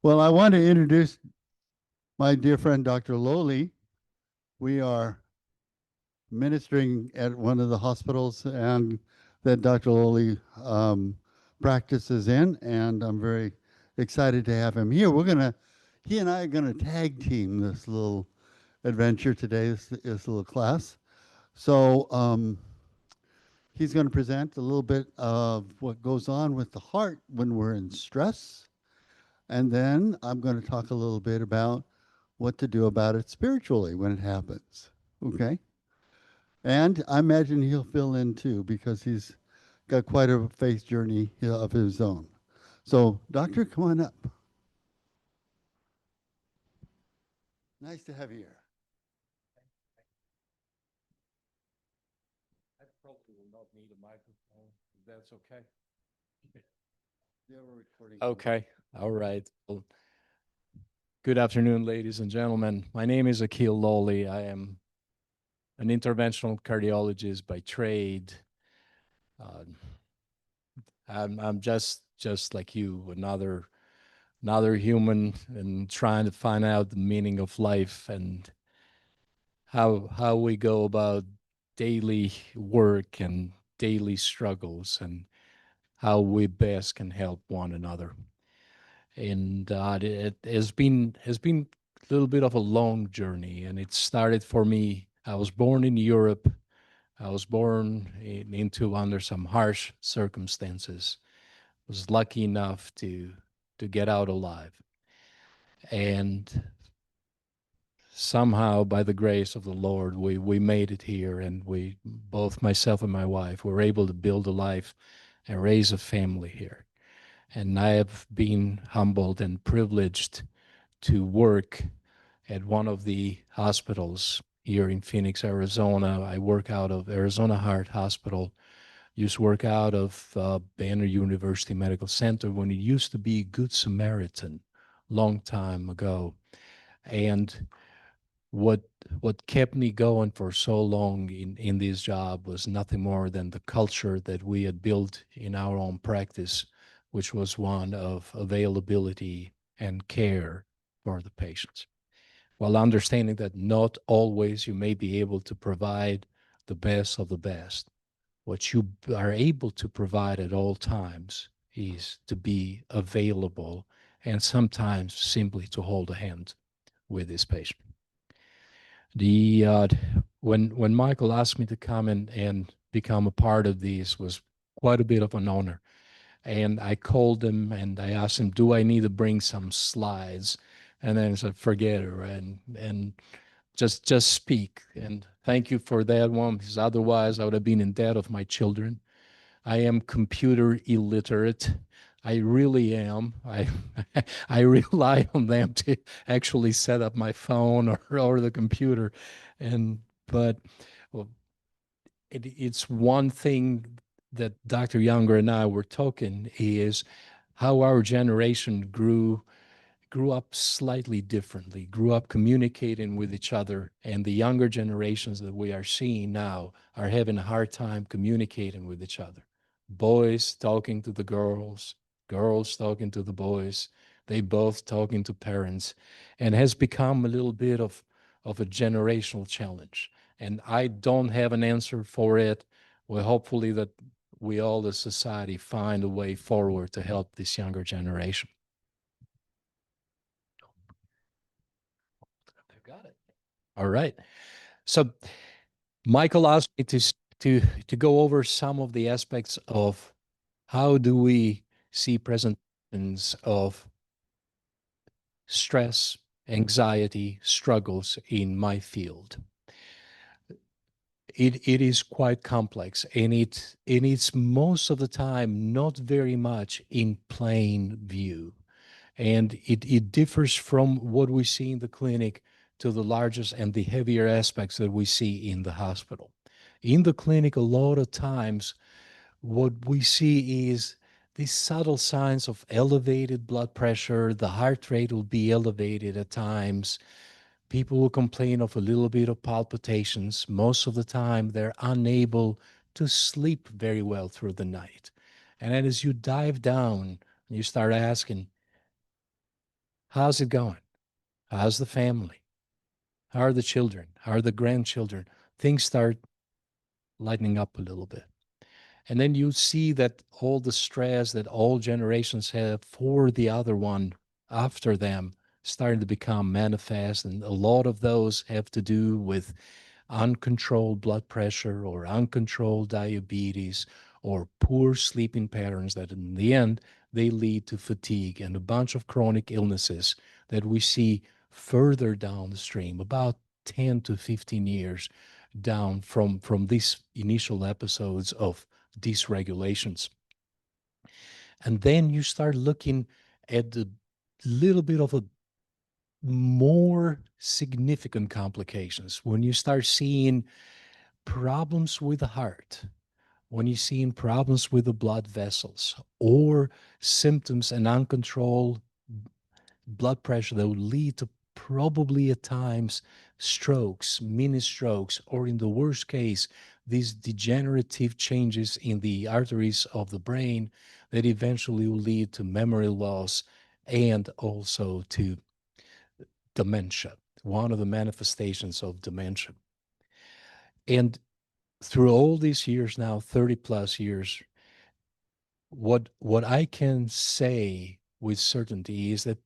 Well, I want to introduce my dear friend, Dr. Loli. We are ministering at one of the hospitals and that Dr. Loli practices in, and I'm very excited to have him here. He and I are gonna tag team this little adventure today, this little class. So he's going to present a little bit of what goes on with the heart when we're in stress. And then I'm going to talk a little bit about what to do about it spiritually when it happens. Okay. And I imagine he'll fill in too because he's got quite a faith journey of his own. So, Doctor, come on up. Nice to have you here. I probably will not need a microphone, if that's okay. Yeah, we're recording. Okay, all right. Well, good afternoon, ladies and gentlemen. My name is Akil Loli. I am an interventional cardiologist by trade. Uh, I'm just like you, another human, and trying to find out the meaning of life and how we go about daily work and daily struggles and how we best can help one another. And it has been a little bit of a long journey, and it started for me. I was born in Europe. I was born into under some harsh circumstances. Was lucky enough to get out alive, and somehow by the grace of the Lord, we made it here, and we both myself and my wife were able to build a life and raise a family here. And I have been humbled and privileged to work at one of the hospitals here in Phoenix, Arizona. I work out of Arizona Heart Hospital. Used to work out of Banner University Medical Center when it used to be Good Samaritan, long time ago. And what what kept me going for so long in this job was nothing more than the culture that we had built in our own practice, which was one of availability and care for the patients, while understanding that not always you may be able to provide the best of the best. What you are able to provide at all times is to be available and sometimes simply to hold a hand with this patient. The when Michael asked me to come and become a part of these was quite a bit of an honor. And I called him and I asked him, "Do I need to bring some slides?" And then he said, "Forget it, and just speak." And thank you for that one, because otherwise I would have been in debt of my children. I am computer illiterate. I really am. I rely on them to actually set up my phone or the computer. And but well, it's one thing that Dr. Younger and I were talking is how our generation grew up slightly differently, grew up communicating with each other, and the younger generations that we are seeing now are having a hard time communicating with each other. Boys talking to the girls, girls talking to the boys, they both talking to parents, and has become a little bit of a generational challenge. And I don't have an answer for it. Well, hopefully that we all as society find a way forward to help this younger generation. I've got it. All right. So Michael asked me to go over some of the aspects of how do we see presentations of stress, anxiety, struggles in my field. It is quite complex, and it's most of the time not very much in plain view. And it differs from what we see in the clinic to the largest and the heavier aspects that we see in the hospital. In the clinic, a lot of times, what we see is these subtle signs of elevated blood pressure. The heart rate will be elevated at times. People will complain of a little bit of palpitations. Most of the time, they're unable to sleep very well through the night. And then as you dive down, you start asking, How's it going? How's the family? How are the children? How are the grandchildren? Things start lightening up a little bit. And then you see that all the stress that all generations have for the other one after them starting to become manifest. And a lot of those have to do with uncontrolled blood pressure or uncontrolled diabetes or poor sleeping patterns that in the end they lead to fatigue and a bunch of chronic illnesses that we see further down the stream, about 10 to 15 years down from these initial episodes of dysregulations. And then you start looking at the little bit of a more significant complications when you start seeing problems with the heart, when you're seeing problems with the blood vessels, or symptoms and uncontrolled blood pressure that will lead to probably at times strokes, mini strokes, or in the worst case, these degenerative changes in the arteries of the brain that eventually will lead to memory loss and also to dementia, one of the manifestations of dementia. And through all these years now, 30 plus years, what I can say with certainty is that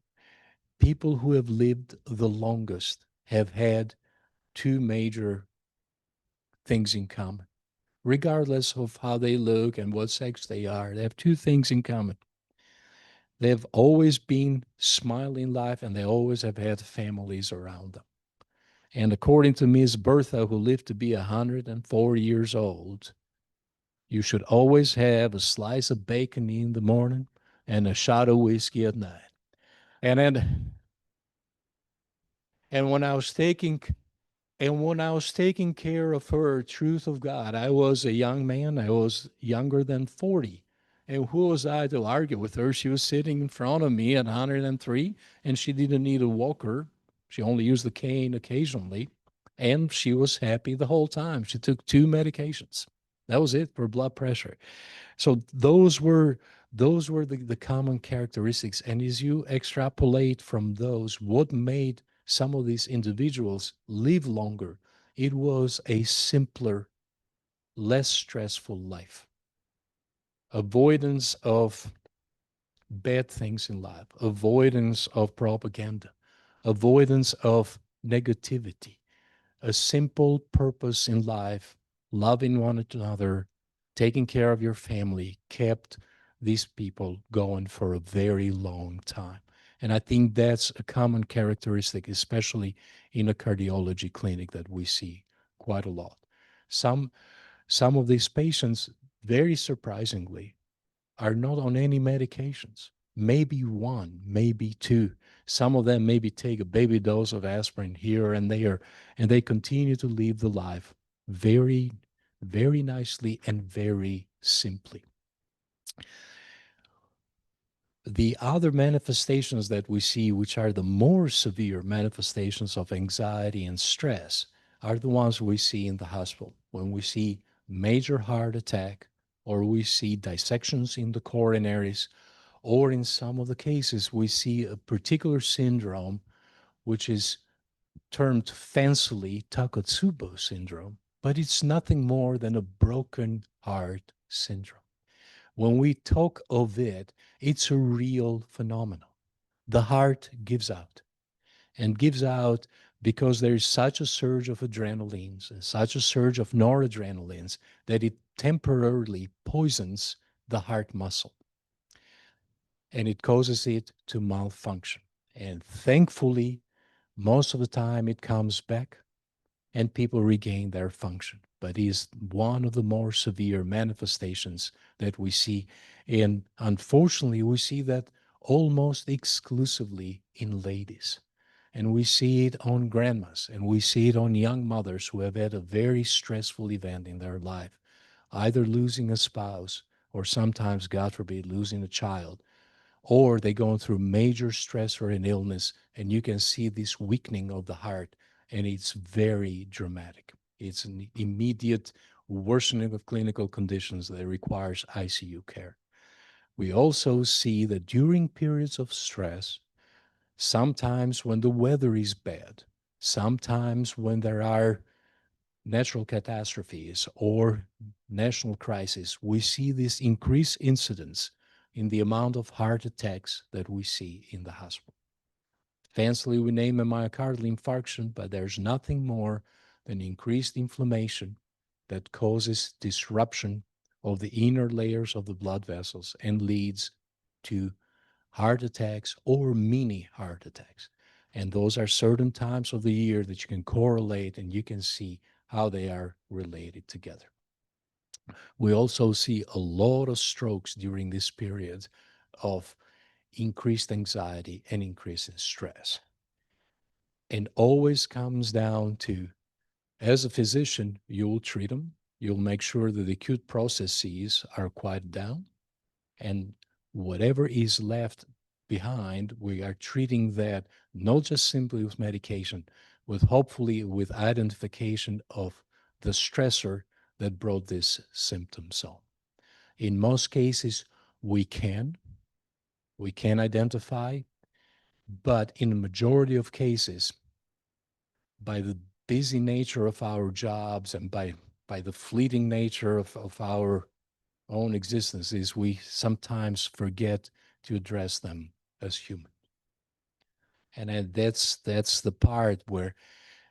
people who have lived the longest have had two major things in common. Regardless of how they look and what sex they are, they have two things in common. They've always been smiling life and they always have had families around them. And according to Miss Bertha, who lived to be 104 years old, you should always have a slice of bacon in the morning and a shot of whiskey at night. And then, and when I was taking care of her, truth of God, I was a young man. I was younger than 40. And who was I to argue with her? She was sitting in front of me at 103, and she didn't need a walker. She only used the cane occasionally, and she was happy the whole time. She took two medications. That was it for blood pressure. So those were the common characteristics. And as you extrapolate from those, what made some of these individuals live longer, it was a simpler, less stressful life. Avoidance of bad things in life, avoidance of propaganda, avoidance of negativity, a simple purpose in life, loving one another, taking care of your family, kept these people going for a very long time. And I think that's a common characteristic, especially in a cardiology clinic, that we see quite a lot. Some some of these patients, very surprisingly, are not on any medications. Maybe one, maybe two. Some of them maybe take a baby dose of aspirin here and there, and they continue to live the life very, very nicely and very simply. The other manifestations that we see, which are the more severe manifestations of anxiety and stress, are the ones we see in the hospital. When we see major heart attack, or we see dissections in the coronaries, or in some of the cases, we see a particular syndrome, which is termed fancily Takotsubo syndrome, but it's nothing more than a broken heart syndrome. When we talk of it, it's a real phenomenon. The heart gives out and gives out because there is such a surge of adrenalines and such a surge of noradrenalines that it temporarily poisons the heart muscle and it causes it to malfunction. And thankfully, most of the time it comes back and people regain their function. But it is one of the more severe manifestations that we see. And unfortunately, we see that almost exclusively in ladies. And we see it on grandmas and we see it on young mothers who have had a very stressful event in their life, either losing a spouse or sometimes, God forbid, losing a child, or they're going through major stress or an illness, and you can see this weakening of the heart, and it's very dramatic. It's an immediate worsening of clinical conditions that requires ICU care. We also see that during periods of stress, sometimes when the weather is bad, sometimes when there are natural catastrophes or national crises, we see this increased incidence in the amount of heart attacks that we see in the hospital. Fancily, we name a myocardial infarction, but there's nothing more than increased inflammation that causes disruption of the inner layers of the blood vessels and leads to heart attacks or mini heart attacks. And those are certain times of the year that you can correlate and you can see how they are related together. We also see a lot of strokes during this period of increased anxiety and increase in stress. And always comes down to, as a physician, you'll treat them, you'll make sure that the acute processes are quieted down, and whatever is left behind, we are treating that not just simply with medication, but hopefully with identification of the stressor that brought these symptoms on. In most cases, we can identify, but in the majority of cases, by the busy nature of our jobs and by the fleeting nature of our own existences, we sometimes forget to address them as human. And that's the part where,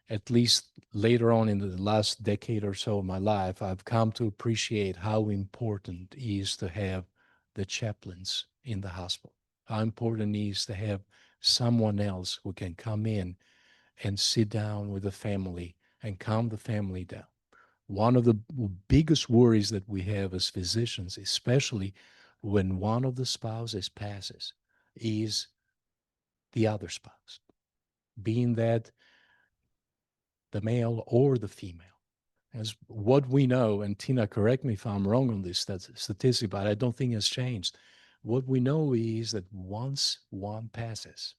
at least later on in the last decade or so of my life, I've come to appreciate how important it is to have the chaplains in the hospital, how important it is to have someone else who can come in and sit down with the family and calm the family down. One of the biggest worries that we have as physicians, especially when one of the spouses passes, is the other spouse, being that the male or the female. As what we know, and Tina, correct me if I'm wrong on this statistic, but I don't think it's changed. What we know is that once one passes,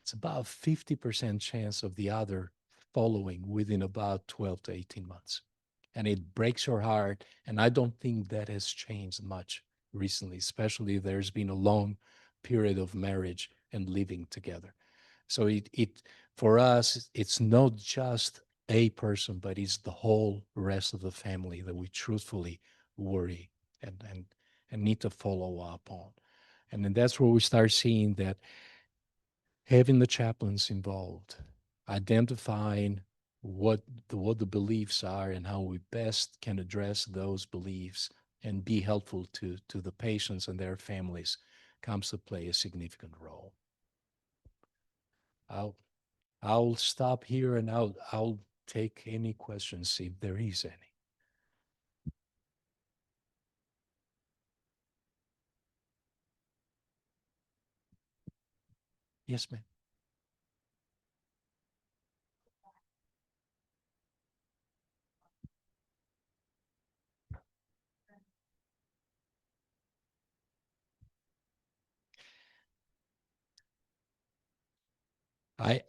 it's about 50% chance of the other following within about 12 to 18 months. And it breaks your heart. And I don't think that has changed much recently, especially if there's been a long period of marriage and living together. So it for us, it's not just a person, but it's the whole rest of the family that we truthfully worry and need to follow up on. And then that's where we start seeing that having the chaplains involved, identifying what the beliefs are and how we best can address those beliefs and be helpful to the patients and their families comes to play a significant role. I'll I'll stop here and I'll take any questions if there is any. Yes, ma'am.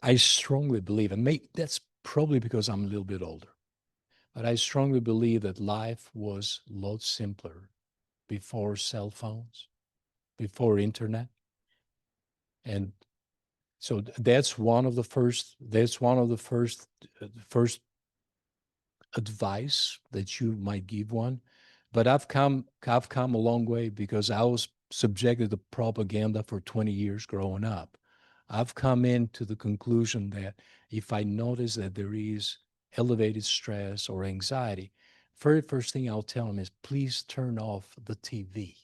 I strongly believe, and that's probably because I'm a little bit older, but I strongly believe that life was a lot simpler before cell phones, before internet. And so that's one of the first advice that you might give one. But I've come a long way because I was subjected to propaganda for 20 years growing up. I've come into the conclusion that if I notice that there is elevated stress or anxiety, very first thing I'll tell them is please turn off the TV.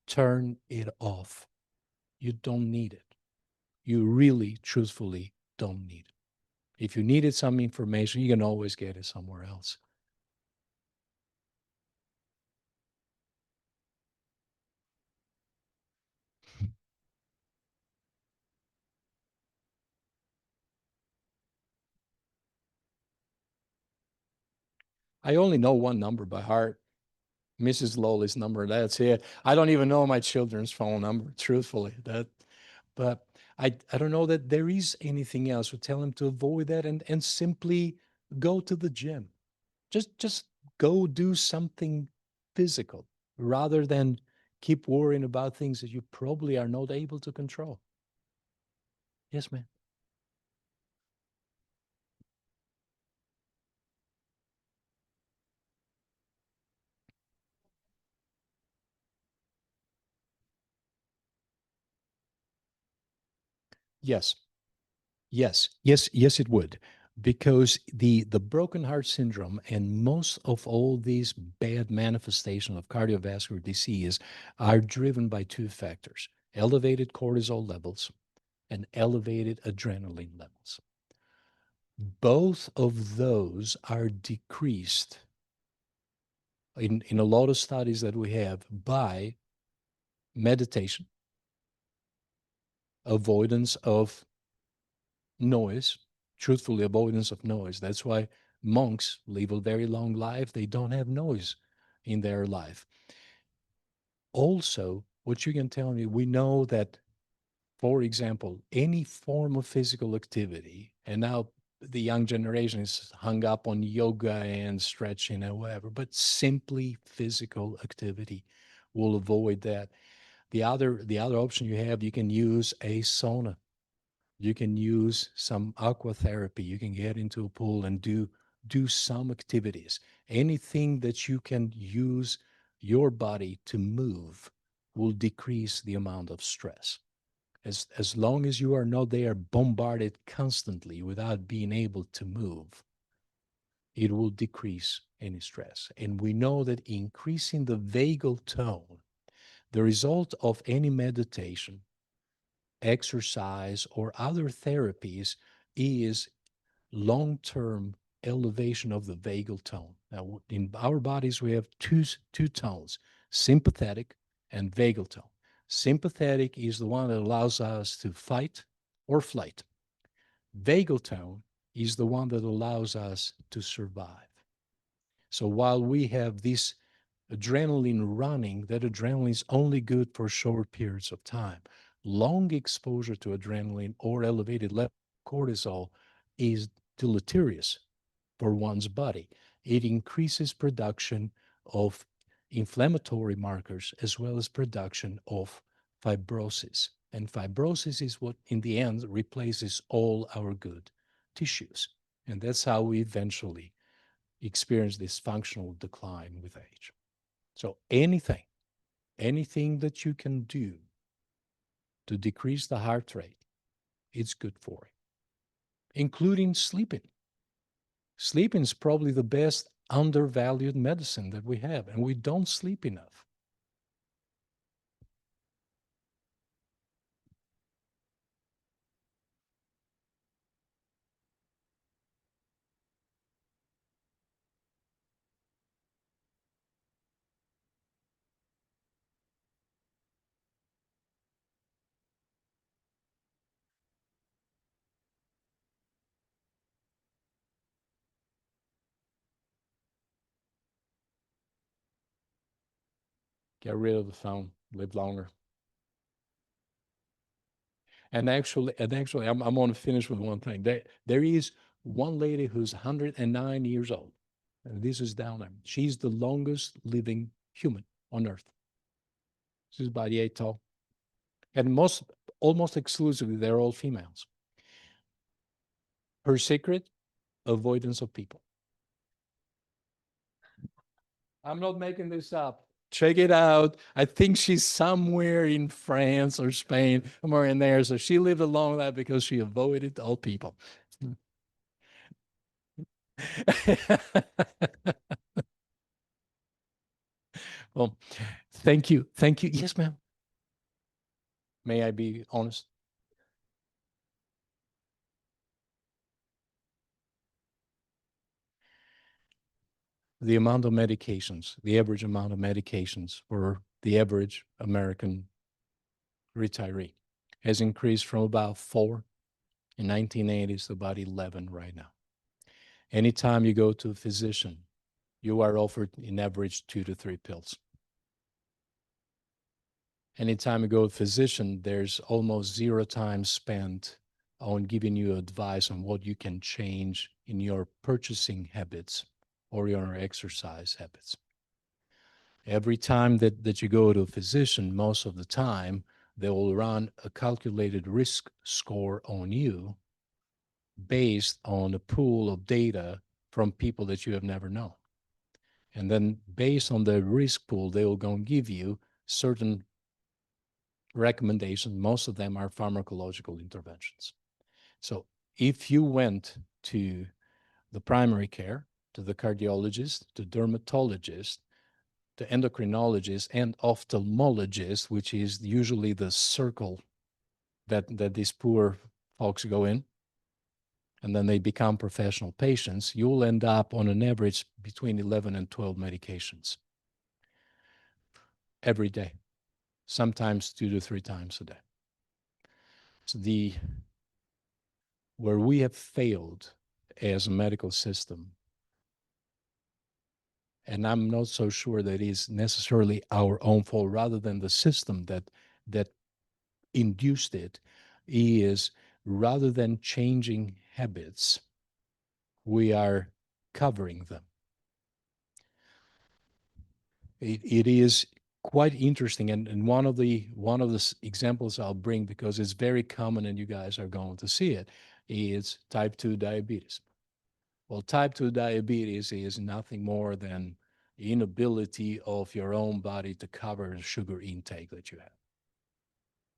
Turn it off. You don't need it. You really, truthfully don't need it. If you needed some information, you can always get it somewhere else. I only know one number by heart, Mrs. Loli's number. That's it. I don't even know my children's phone number, truthfully. But I don't know that there is anything else. We tell them to avoid that and simply go to the gym. Just go do something physical rather than keep worrying about things that you probably are not able to control. Yes, ma'am. Yes. Yes, it would. Because the broken heart syndrome and most of all these bad manifestations of cardiovascular disease are driven by two factors: elevated cortisol levels and elevated adrenaline levels. Both of those are decreased in a lot of studies that we have by meditation, avoidance of noise, truthfully, avoidance of noise. That's why monks live a very long life. They don't have noise in their life. Also, what you can tell me, we know that, for example, any form of physical activity, and now the young generation is hung up on yoga and stretching and whatever, but simply physical activity will avoid that. The other option you have, you can use a sauna. You can use some aqua therapy. You can get into a pool and do some activities. Anything that you can use your body to move will decrease the amount of stress. As long as you are not there bombarded constantly without being able to move, it will decrease any stress. And we know that increasing the vagal tone, the result of any meditation, exercise, or other therapies, is long-term elevation of the vagal tone. Now, in our bodies, we have two tones: sympathetic and vagal tone. Sympathetic is the one that allows us to fight or flight. Vagal tone is the one that allows us to survive. So while we have this adrenaline running, that adrenaline is only good for short periods of time. Long exposure to adrenaline or elevated level of cortisol is deleterious for one's body. It increases production of inflammatory markers as well as production of fibrosis. And fibrosis is what, in the end, replaces all our good tissues. And that's how we eventually experience this functional decline with age. So anything that you can do to decrease the heart rate, it's good for it, including sleeping. Sleeping is probably the best undervalued medicine that we have, and we don't sleep enough. Get rid of the phone, live longer. And actually, I'm going to finish with one thing. There is one lady who's 109 years old, and this is down there. She's the longest living human on Earth. She's about 8 tall, and almost exclusively, they're all females. Her secret: avoidance of people. I'm not making this up. Check it out. I think she's somewhere in France or Spain, somewhere in there. So she lived a long life because she avoided all people. Well, thank you. Thank you. Yes, ma'am. May I be honest? The amount of medications, the average amount of medications for the average American retiree has increased from about 4 in 1980s to about 11 right now. Anytime you go to a physician, you are offered in average 2 to 3 pills. Anytime you go to a physician, there's almost 0 time spent on giving you advice on what you can change in your purchasing habits or your exercise habits. Every time that you go to a physician, most of the time, they will run a calculated risk score on you based on a pool of data from people that you have never known. And then based on the risk pool, they will go and give you certain recommendations. Most of them are pharmacological interventions. So if you went to the primary care, to the cardiologist, to dermatologist, to endocrinologist and ophthalmologist, which is usually the circle that these poor folks go in, and then they become professional patients, you'll end up on an average between 11 and 12 medications every day, sometimes 2 to 3 times a day. So where we have failed as a medical system, and I'm not so sure that is necessarily our own fault, rather than the system that induced it, is rather than changing habits, we are covering them. It is quite interesting, and one of the examples I'll bring, because it's very common and you guys are going to see it, is type 2 diabetes. Well, type 2 diabetes is nothing more than inability of your own body to cover the sugar intake that you have.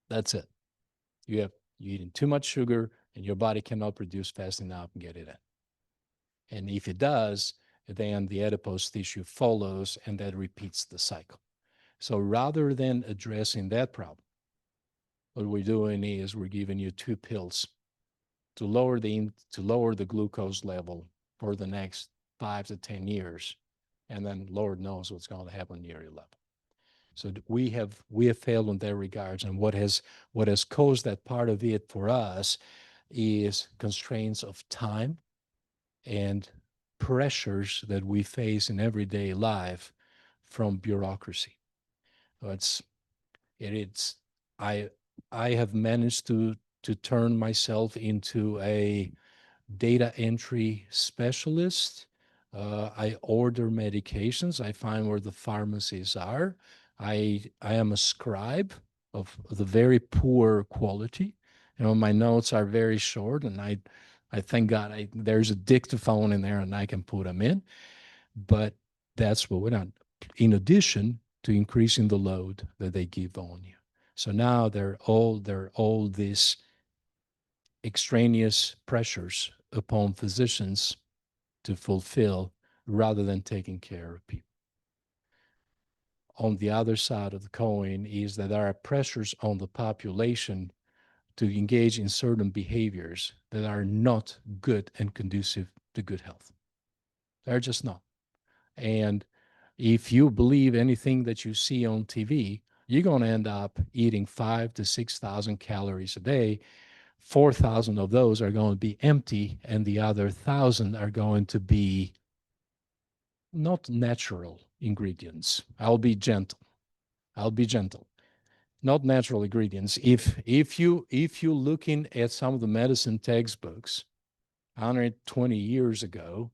That's it. You're eating too much sugar and your body cannot produce fast enough and get it in. And if it does, then the adipose tissue follows and that repeats the cycle. So rather than addressing that problem, what we're doing is we're giving you 2 pills to lower the glucose level for the next 5 to 10 years, and then Lord knows what's going to happen near your level. So we have failed in that regards, and what has caused that part of it for us is constraints of time and pressures that we face in everyday life from bureaucracy. So I have managed to turn myself into a data entry specialist. I order medications. I find where the pharmacies are. I am a scribe of the very poor quality. My notes are very short, and I thank God there's a dictaphone in there, and I can put them in. But that's what we're done. In addition to increasing the load that they give on you. So now they're all these extraneous pressures upon physicians to fulfill rather than taking care of people. On the other side of the coin is that there are pressures on the population to engage in certain behaviors that are not good and conducive to good health. They're just not. And if you believe anything that you see on TV, you're going to end up eating 5,000 to 6,000 calories a day. 4,000 of those are going to be empty, and the other 1,000 are going to be not natural ingredients. I'll be gentle. Not natural ingredients. If you looking at some of the medicine textbooks 120 years ago,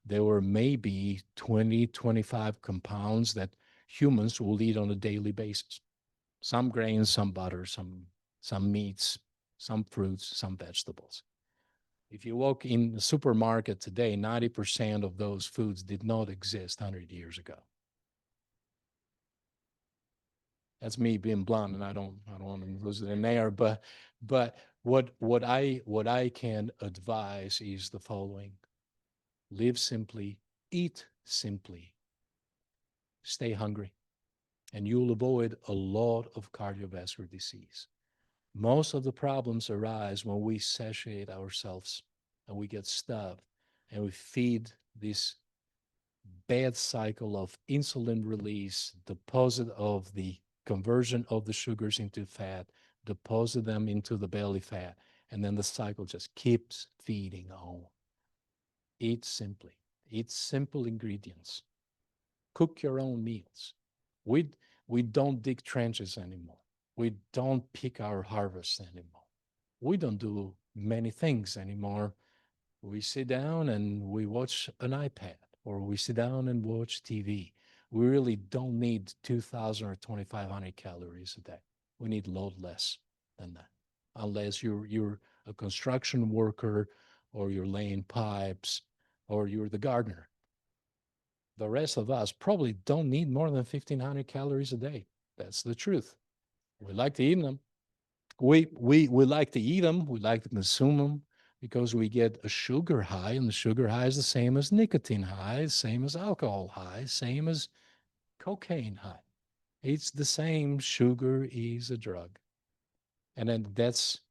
there were maybe 20, 25 compounds that humans will eat on a daily basis. Some grains, some butter, some meats, some fruits, some vegetables. If you walk in the supermarket today, 90% of those foods did not exist 100 years ago. That's me being blunt, and I don't want to lose it in there. But what I can advise is the following: live simply, eat simply, stay hungry, and you'll avoid a lot of cardiovascular disease. Most of the problems arise when we satiate ourselves and we get stuffed and we feed this bad cycle of insulin release, deposit of the conversion of the sugars into fat, deposit them into the belly fat, and then the cycle just keeps feeding on. Eat simply. Eat simple ingredients. Cook your own meals. We don't dig trenches anymore. We don't pick our harvest anymore. We don't do many things anymore. We sit down and we watch an iPad, or we sit down and watch TV. We really don't need 2,000 or 2,500 calories a day. We need load less than that, unless you're a construction worker, or you're laying pipes, or you're the gardener. The rest of us probably don't need more than 1,500 calories a day. That's the truth. We like to eat them. We like to eat them. We like to consume them because we get a sugar high, and the sugar high is the same as nicotine high, same as alcohol high, same as cocaine high. It's the same. Sugar is a drug, and then that's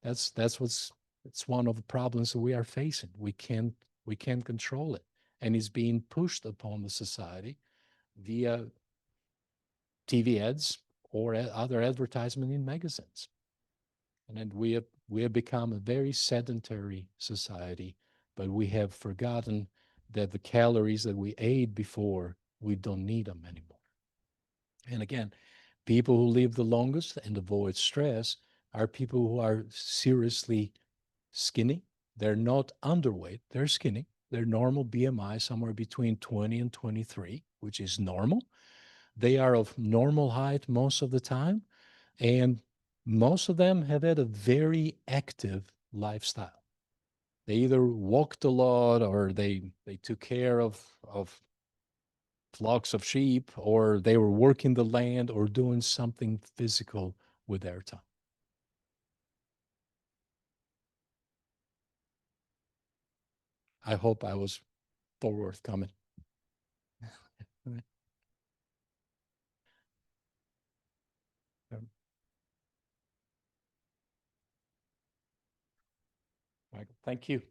what's it's one of the problems that we are facing. We can't control it, and it's being pushed upon the society via TV ads or other advertisement in magazines. And then we have become a very sedentary society, but we have forgotten that the calories that we ate before, we don't need them anymore. And again, people who live the longest and avoid stress are people who are seriously skinny. They're not underweight, they're skinny. Their normal BMI somewhere between 20 and 23, which is normal. They are of normal height most of the time, and most of them have had a very active lifestyle. They either walked a lot, or they took care of flocks of sheep, or they were working the land, or doing something physical with their time. I hope I was forthcoming. Michael, thank you.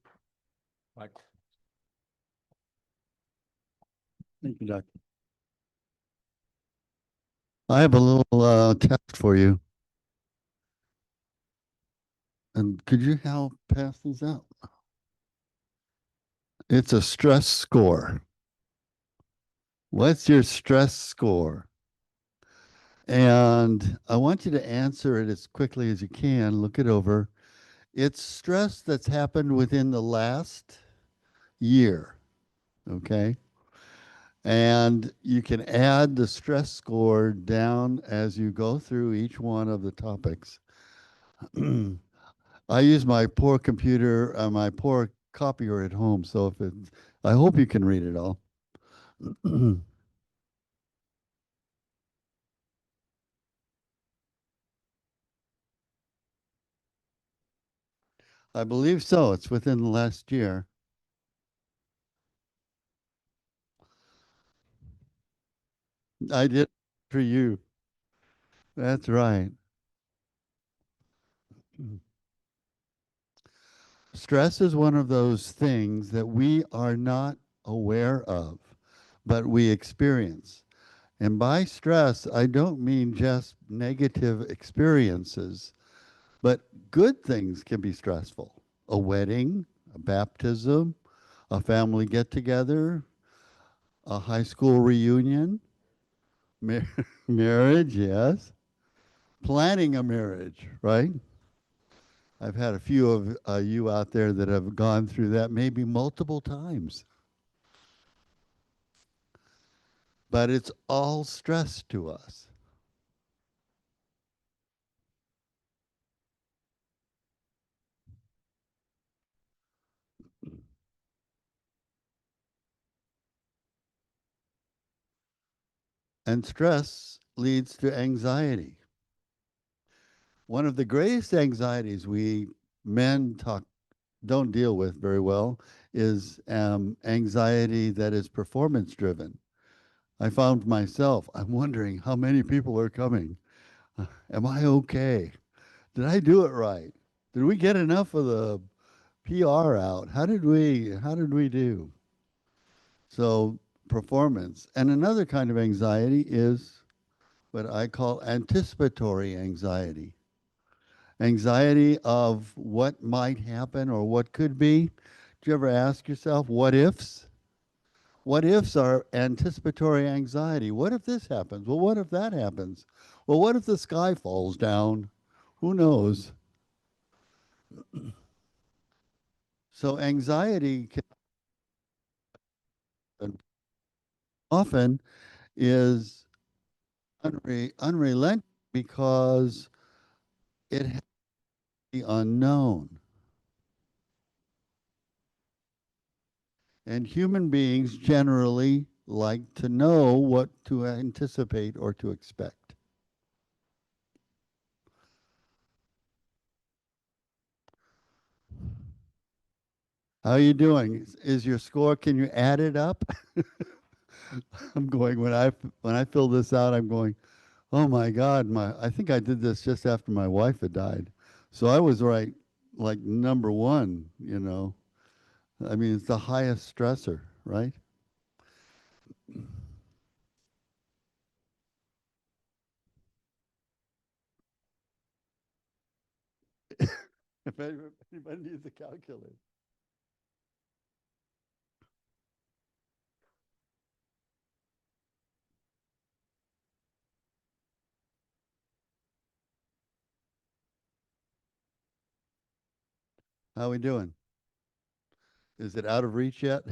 Michael. Thank you, Doctor. I have a little test for you. And could you help pass these out? It's a stress score. What's your stress score? And I want you to answer it as quickly as you can. Look it over. It's stress that's happened within the last year. Okay. And you can add the stress score down as you go through each one of the topics. I use my poor computer, my poor copier at home. So if it, I hope you can read it all. I believe so. It's within the last year. I did for you. That's right. Stress is one of those things that we are not aware of, but we experience. And by stress, I don't mean just negative experiences, but good things can be stressful. A wedding, a baptism, a family get together, a high school reunion, mar- marriage, yes. Planning a marriage, right? I've had a few of you out there that have gone through that maybe multiple times. But it's all stress to us. And stress leads to anxiety. One of the greatest anxieties we men don't deal with very well is anxiety that is performance driven. I found myself, I'm wondering how many people are coming. Am I okay? Did I do it right? Did we get enough of the PR out? How did we do? So performance. And another kind of anxiety is what I call anticipatory anxiety. Anxiety of what might happen or what could be. Do you ever ask yourself, what ifs? What ifs are anticipatory anxiety. What if this happens? Well, what if that happens? Well, what if the sky falls down? Who knows? So anxiety often is unrelenting. because it has the unknown. And human beings generally like to know what to anticipate or to expect. How are you doing? Is your score, can you add it up? I'm going, when I fill this out, I'm going, oh my God, I think I did this just after my wife had died. So I was right, like number one, you know. I mean, it's the highest stressor, right? If anybody needs a calculator. How we doing? Is it out of reach yet?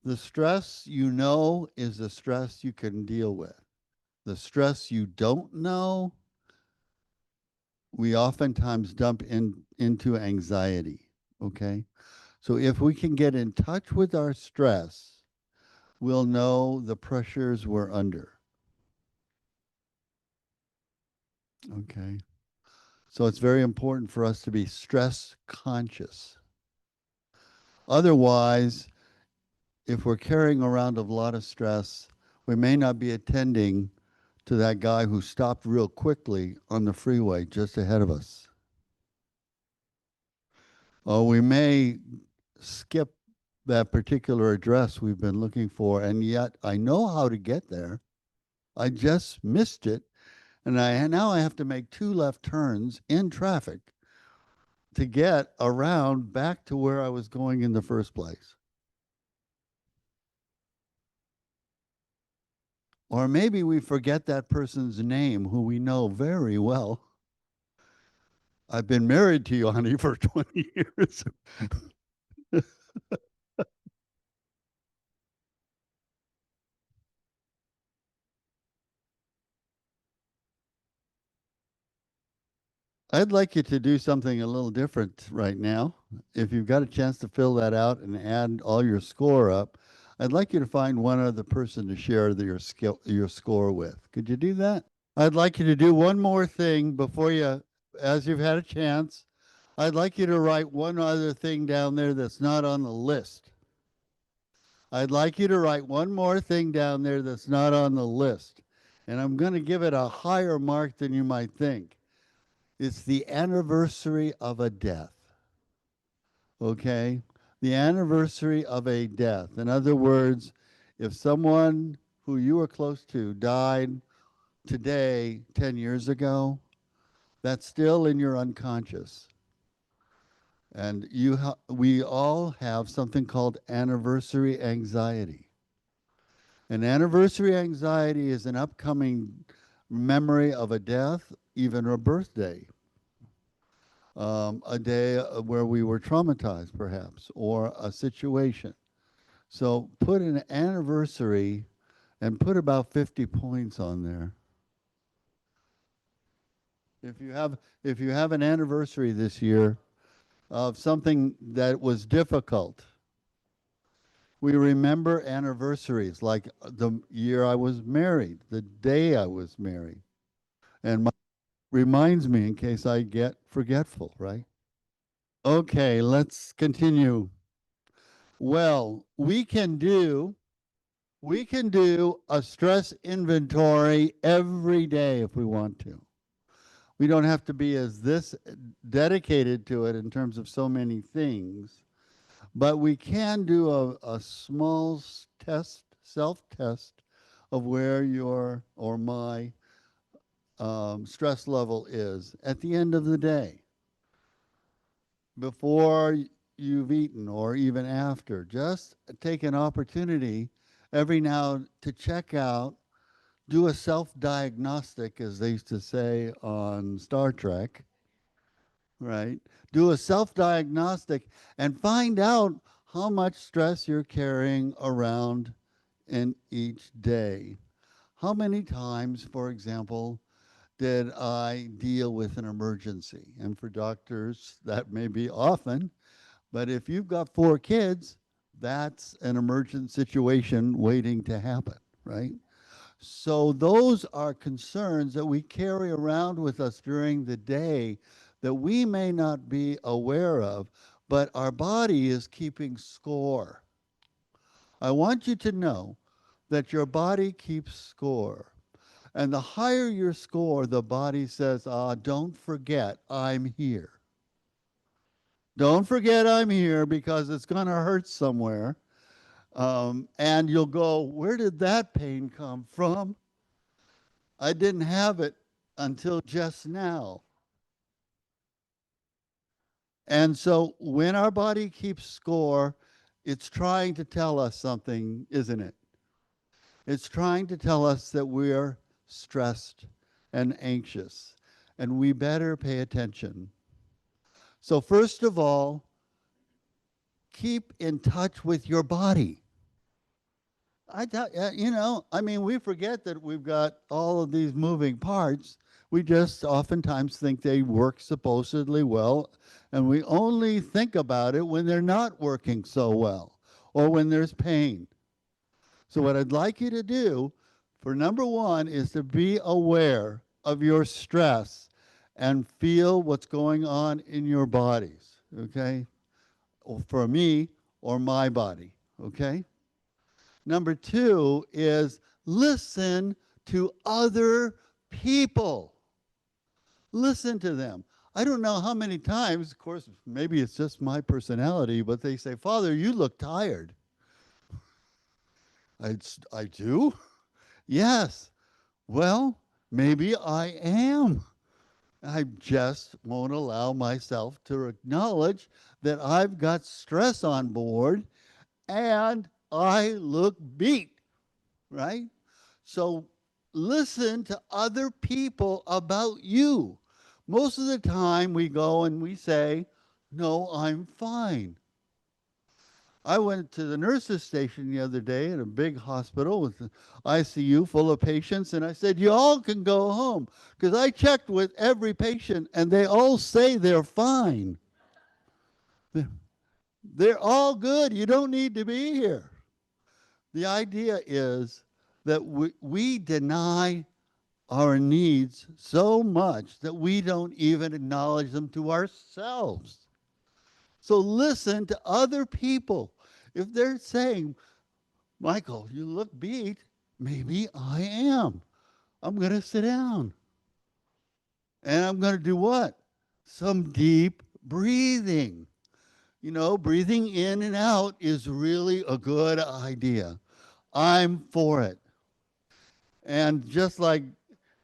The stress you know is the stress you can deal with. The stress you don't know, we oftentimes dump into anxiety. Okay. So if we can get in touch with our stress, we'll know the pressures we're under. Okay. So it's very important for us to be stress conscious. Otherwise, if we're carrying around a lot of stress, we may not be attending to that guy who stopped real quickly on the freeway just ahead of us. Or we may skip that particular address we've been looking for, and yet I know how to get there. I just missed it, and now I have to make two left turns in traffic to get around back to where I was going in the first place. Or maybe we forget that person's name who we know very well. I've been married to you, honey, for 20 years. I'd like you to do something a little different right now. If you've got a chance to fill that out and add all your score up, I'd like you to find one other person to share your score with. Could you do that? I'd like you to do one more thing before you, as you've had a chance. I'd like you to write one other thing down there that's not on the list. I'd like you to write one more thing down there that's not on the list. And I'm going to give it a higher mark than you might think. It's the anniversary of a death. Okay? The anniversary of a death. In other words, if someone who you were close to died today 10 years ago, that's still in your unconscious. And we all have something called anniversary anxiety. And anniversary anxiety is an upcoming memory of a death, even a birthday, a day where we were traumatized, perhaps, or a situation. So put an anniversary and put about 50 points on there. If you have an anniversary this year of something that was difficult, we remember anniversaries like the year I was married, the day I was married, and reminds me in case I get forgetful, right? Okay, let's continue. Well, we can do a stress inventory every day if we want to. We don't have to be as this dedicated to it in terms of so many things, but we can do a small test, self-test of where your or my stress level is at the end of the day, before you've eaten or even after. Just take an opportunity every now to check out, do a self-diagnostic, as they used to say on Star Trek, right? Do a self-diagnostic and find out how much stress you're carrying around in each day. How many times, for example, did I deal with an emergency? And for doctors, that may be often, but if you've got 4 kids, that's an emergent situation waiting to happen, right? So those are concerns that we carry around with us during the day that we may not be aware of, but our body is keeping score. I want you to know that your body keeps score. And the higher your score, the body says, don't forget I'm here. Don't forget I'm here because it's going to hurt somewhere. And you'll go, where did that pain come from? I didn't have it until just now. And so when our body keeps score, it's trying to tell us something, isn't it? It's trying to tell us that we're stressed and anxious, and we better pay attention. So first of all, keep in touch with your body. We forget that we've got all of these moving parts. We just oftentimes think they work supposedly well, and we only think about it when they're not working so well or when there's pain. So what I'd like you to do for number one is to be aware of your stress and feel what's going on in your bodies, okay? Or for me or my body, okay? Number two is listen to other people. Listen to them. I don't know how many times, of course, maybe it's just my personality, but they say, Father, you look tired. I do? Yes. Well, maybe I am. I just won't allow myself to acknowledge that I've got stress on board and I look beat, right? So listen to other people about you. Most of the time we go and we say, no, I'm fine. I went to the nurses station the other day in a big hospital with the ICU full of patients, and I said, you all can go home, because I checked with every patient, and they all say they're fine. They're all good. You don't need to be here. The idea is that we deny our needs so much that we don't even acknowledge them to ourselves. So listen to other people. If they're saying, Michael, you look beat, maybe I am. I'm going to sit down. And I'm going to do what? Some deep breathing. You know, breathing in and out is really a good idea. I'm for it. And just like,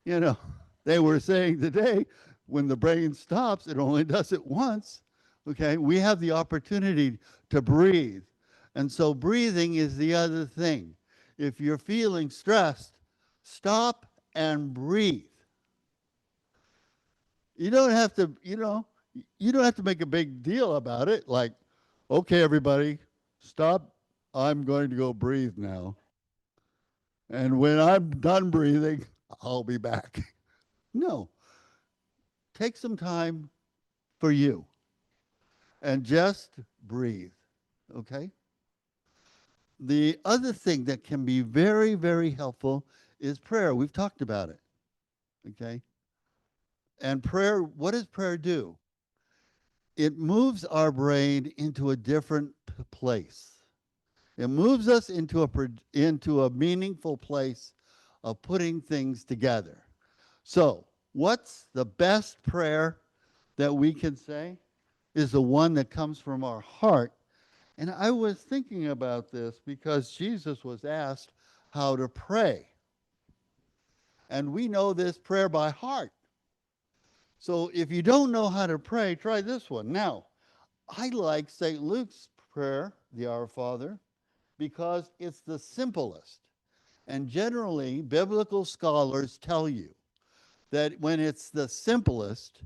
you know, they were saying today, when the brain stops, it only does it once. Okay, we have the opportunity to breathe. And so breathing is the other thing. If you're feeling stressed, stop and breathe. You don't have to, you don't have to make a big deal about it. Like, okay, everybody, stop. I'm going to go breathe now. And when I'm done breathing, I'll be back. No, take some time for you and just breathe, okay? The other thing that can be very, very helpful is prayer. We've talked about it, okay? And prayer, what does prayer do? It moves our brain into a different place. It moves us into a meaningful place of putting things together. So, what's the best prayer that we can say? Is the one that comes from our heart. And I was thinking about this because Jesus was asked how to pray. And we know this prayer by heart. So if you don't know how to pray, try this one. Now, I like St. Luke's prayer, the Our Father, because it's the simplest. And generally, biblical scholars tell you that when it's the simplest,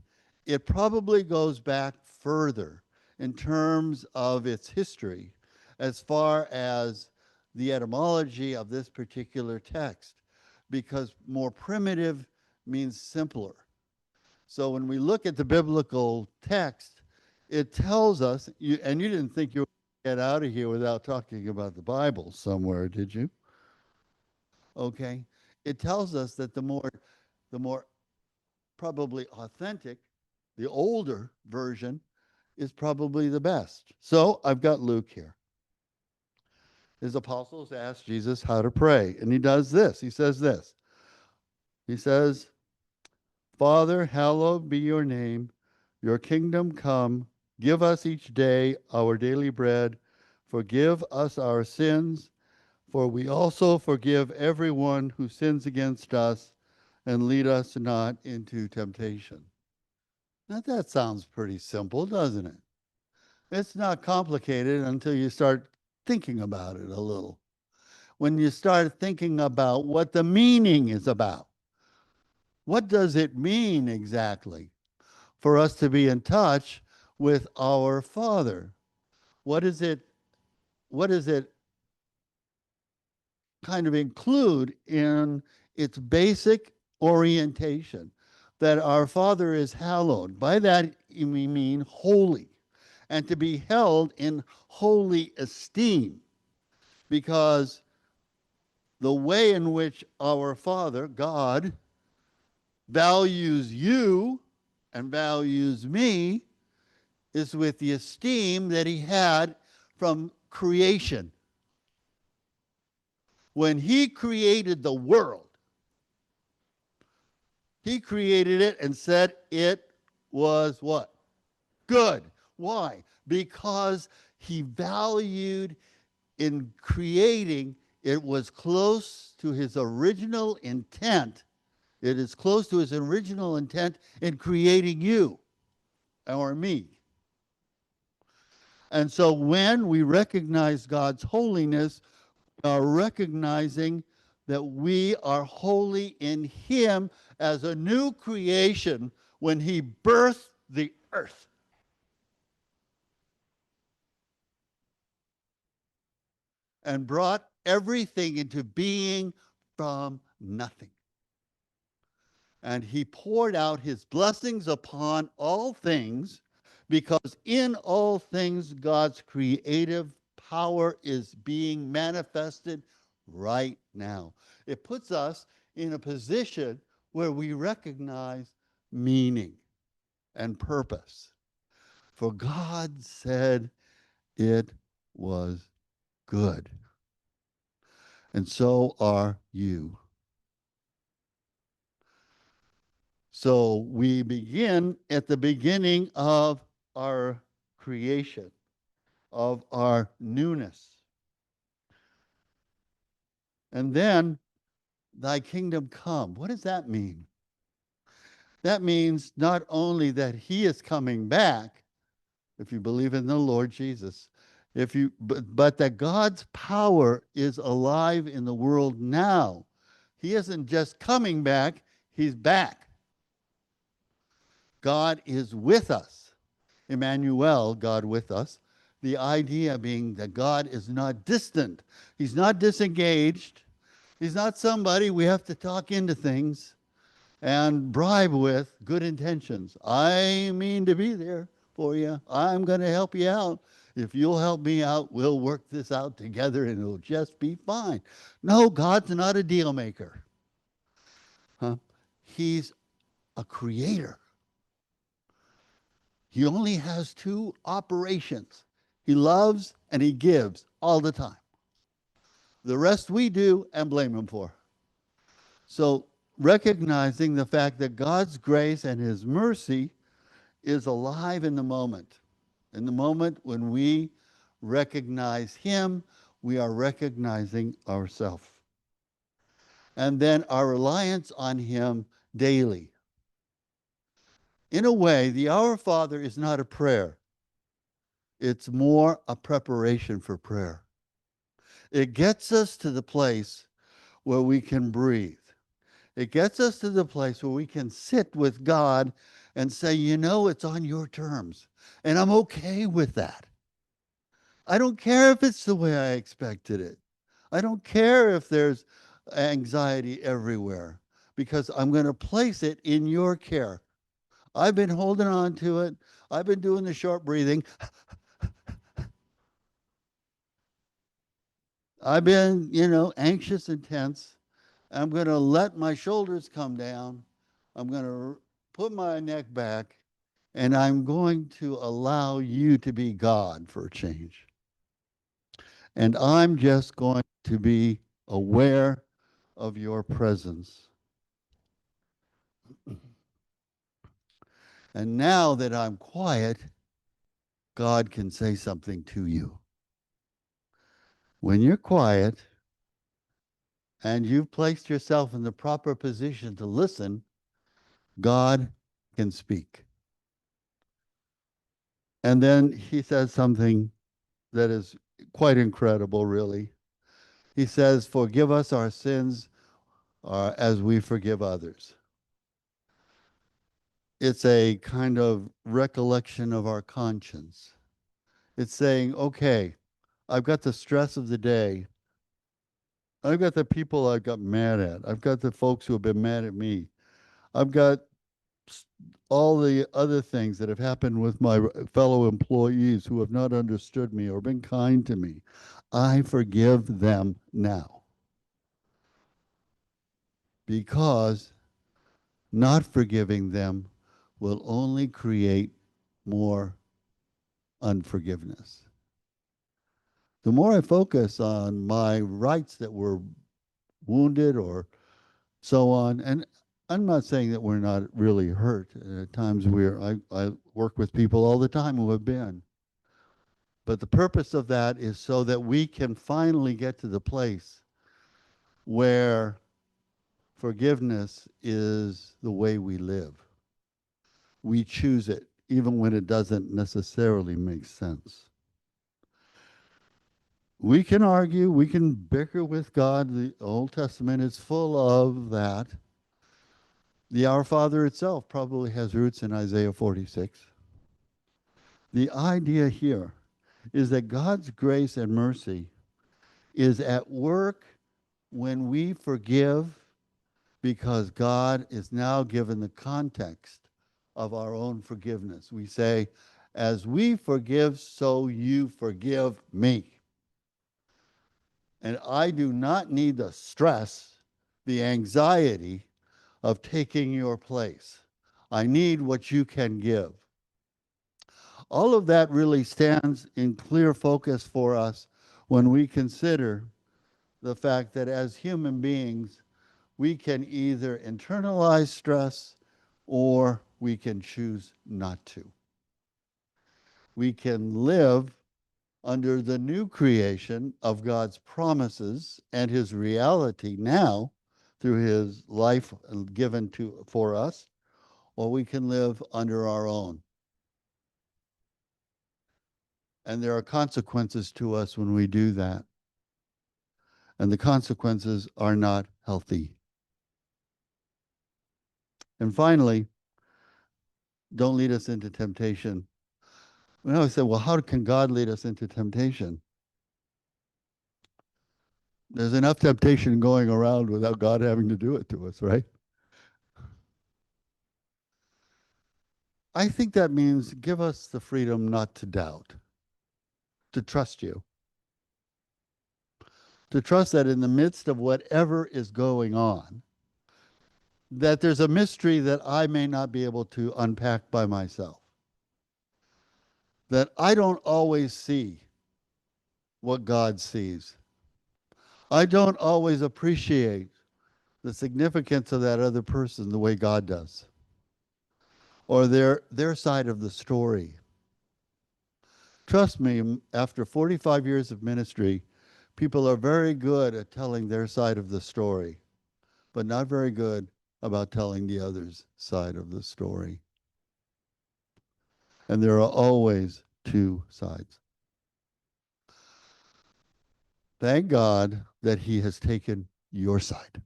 it probably goes back further in terms of its history as far as the etymology of this particular text, because more primitive means simpler. So when we look at the biblical text, it tells us, and you didn't think you would get out of here without talking about the Bible somewhere, did you? Okay. It tells us that the more probably authentic, the older version is probably the best. So I've got Luke here. His apostles asked Jesus how to pray, and he does this. He says this. He says, Father, hallowed be your name. Your kingdom come. Give us each day our daily bread. Forgive us our sins, for we also forgive everyone who sins against us, and lead us not into temptation. Now that sounds pretty simple, doesn't it? It's not complicated until you start thinking about it a little. When you start thinking about what the meaning is about. What does it mean exactly for us to be in touch with our Father? What is it kind of include in its basic orientation? That our Father is hallowed. By that we mean holy, and to be held in holy esteem, because the way in which our Father, God, values you and values me is with the esteem that he had from creation. When he created the world, he created it and said it was what? Good. Why? Because he valued in creating, it was close to his original intent. It is close to his original intent in creating you or me. And so when we recognize God's holiness, we are recognizing that we are holy in him as a new creation when he birthed the earth. And brought everything into being from nothing. And he poured out his blessings upon all things, because in all things God's creative power is being manifested right now. It puts us in a position where we recognize meaning and purpose. For God said it was good. And so are you. So we begin at the beginning of our creation, of our newness. And then, thy kingdom come. What does that mean? That means not only that he is coming back, if you believe in the Lord Jesus, but that God's power is alive in the world now. He isn't just coming back, he's back. God is with us. Emmanuel, God with us. The idea being that God is not distant. He's not disengaged. He's not somebody we have to talk into things and bribe with good intentions. I mean to be there for you. I'm going to help you out. If you'll help me out, we'll work this out together and it'll just be fine. No, God's not a deal maker. He's a creator. He only has two operations. He loves and he gives all the time. The rest we do and blame him for. So recognizing the fact that God's grace and his mercy is alive in the moment. In the moment when we recognize him, we are recognizing ourselves. And then our reliance on him daily. In a way, the Our Father is not a prayer. It's more a preparation for prayer. It gets us to the place where we can breathe. It gets us to the place where we can sit with God and say, you know, it's on your terms. And I'm okay with that. I don't care if it's the way I expected it. I don't care if there's anxiety everywhere because I'm going to place it in your care. I've been holding on to it. I've been doing the short breathing. I've been, anxious and tense. I'm going to let my shoulders come down. I'm going to put my neck back, and I'm going to allow you to be God for a change. And I'm just going to be aware of your presence. And now that I'm quiet, God can say something to you. When you're quiet and you've placed yourself in the proper position to listen, God can speak. And then he says something that is quite incredible, really. He says, "Forgive us our sins as we forgive others." It's a kind of recollection of our conscience. It's saying, okay, I've got the stress of the day. I've got the people I got mad at. I've got the folks who have been mad at me. I've got all the other things that have happened with my fellow employees who have not understood me or been kind to me. I forgive them now because not forgiving them will only create more unforgiveness. The more I focus on my rights that were wounded or so on, and I'm not saying that we're not really hurt. At times I work with people all the time who have been. But the purpose of that is so that we can finally get to the place where forgiveness is the way we live. We choose it, even when it doesn't necessarily make sense. We can argue, we can bicker with God. The Old Testament is full of that. The Our Father itself probably has roots in Isaiah 46. The idea here is that God's grace and mercy is at work when we forgive because God is now given the context of our own forgiveness. We say, as we forgive, so you forgive me. And I do not need the stress, the anxiety of taking your place. I need what you can give. All of that really stands in clear focus for us when we consider the fact that as human beings, we can either internalize stress or we can choose not to. We can live under the new creation of God's promises and his reality now through his life given for us, or we can live under our own. And there are consequences to us when we do that. And the consequences are not healthy. And finally, don't lead us into temptation. We always say, well, how can God lead us into temptation? There's enough temptation going around without God having to do it to us, right? I think that means give us the freedom not to doubt, to trust you, to trust that in the midst of whatever is going on, that there's a mystery that I may not be able to unpack by myself, that I don't always see what God sees. I don't always appreciate the significance of that other person the way God does, or their side of the story. Trust me, after 45 years of ministry, people are very good at telling their side of the story, but not very good about telling the other's side of the story. And there are always two sides. Thank God that he has taken your side.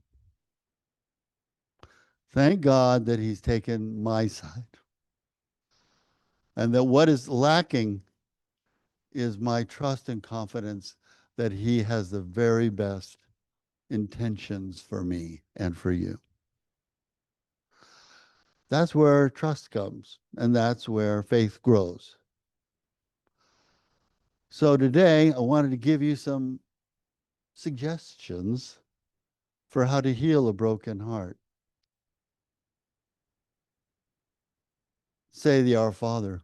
Thank God that he's taken my side. And that what is lacking is my trust and confidence that he has the very best intentions for me and for you. That's where trust comes, and that's where faith grows. So today, I wanted to give you some suggestions for how to heal a broken heart. Say the Our Father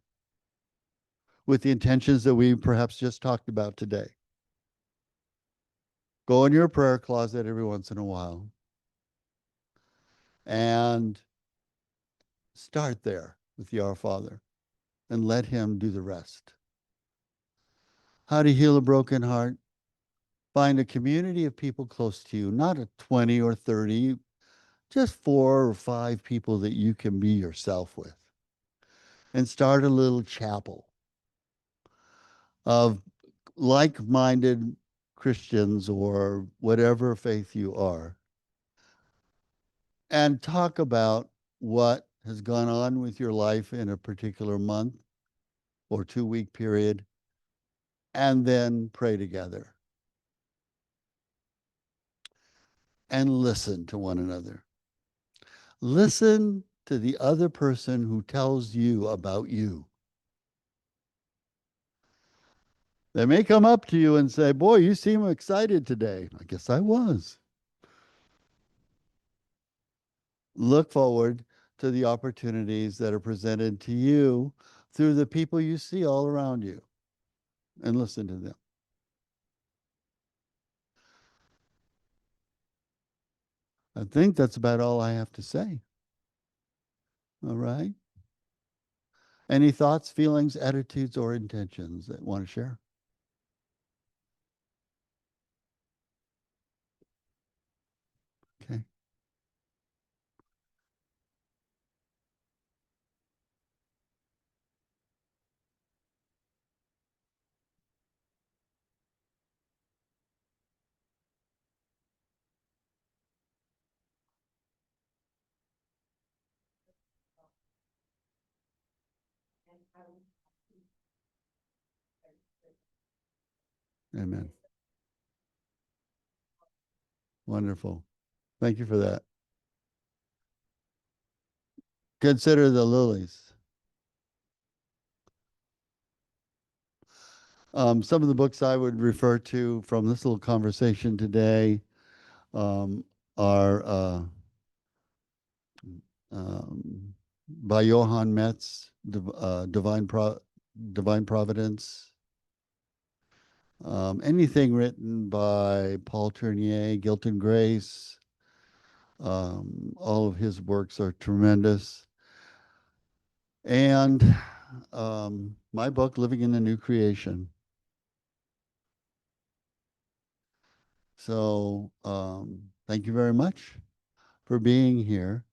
with the intentions that we perhaps just talked about today. Go in your prayer closet every once in a while and start there with the Our Father and let Him do the rest. How to heal a broken heart? Find a community of people close to you, not a 20 or 30, just 4 or 5 people that you can be yourself with. And start a little chapel of like-minded Christians or whatever faith you are, and talk about what has gone on with your life in a particular month or 2-week period, and then pray together and listen to one another. Listen to the other person who tells you about you. They may come up to you and say, "Boy, you seem excited today." I guess I was. Look forward to the opportunities that are presented to you through the people you see all around you and listen to them. I think that's about all I have to say. All right. Any thoughts, feelings, attitudes, or intentions that you want to share? Okay. Amen. Wonderful. Thank you for that. Consider the lilies. Some of the books I would refer to from this little conversation today um, are by Johann Metz, Divine Providence. Anything written by Paul Tournier, Guilt and Grace. All of his works are tremendous. And my book, Living in the New Creation. So thank you very much for being here.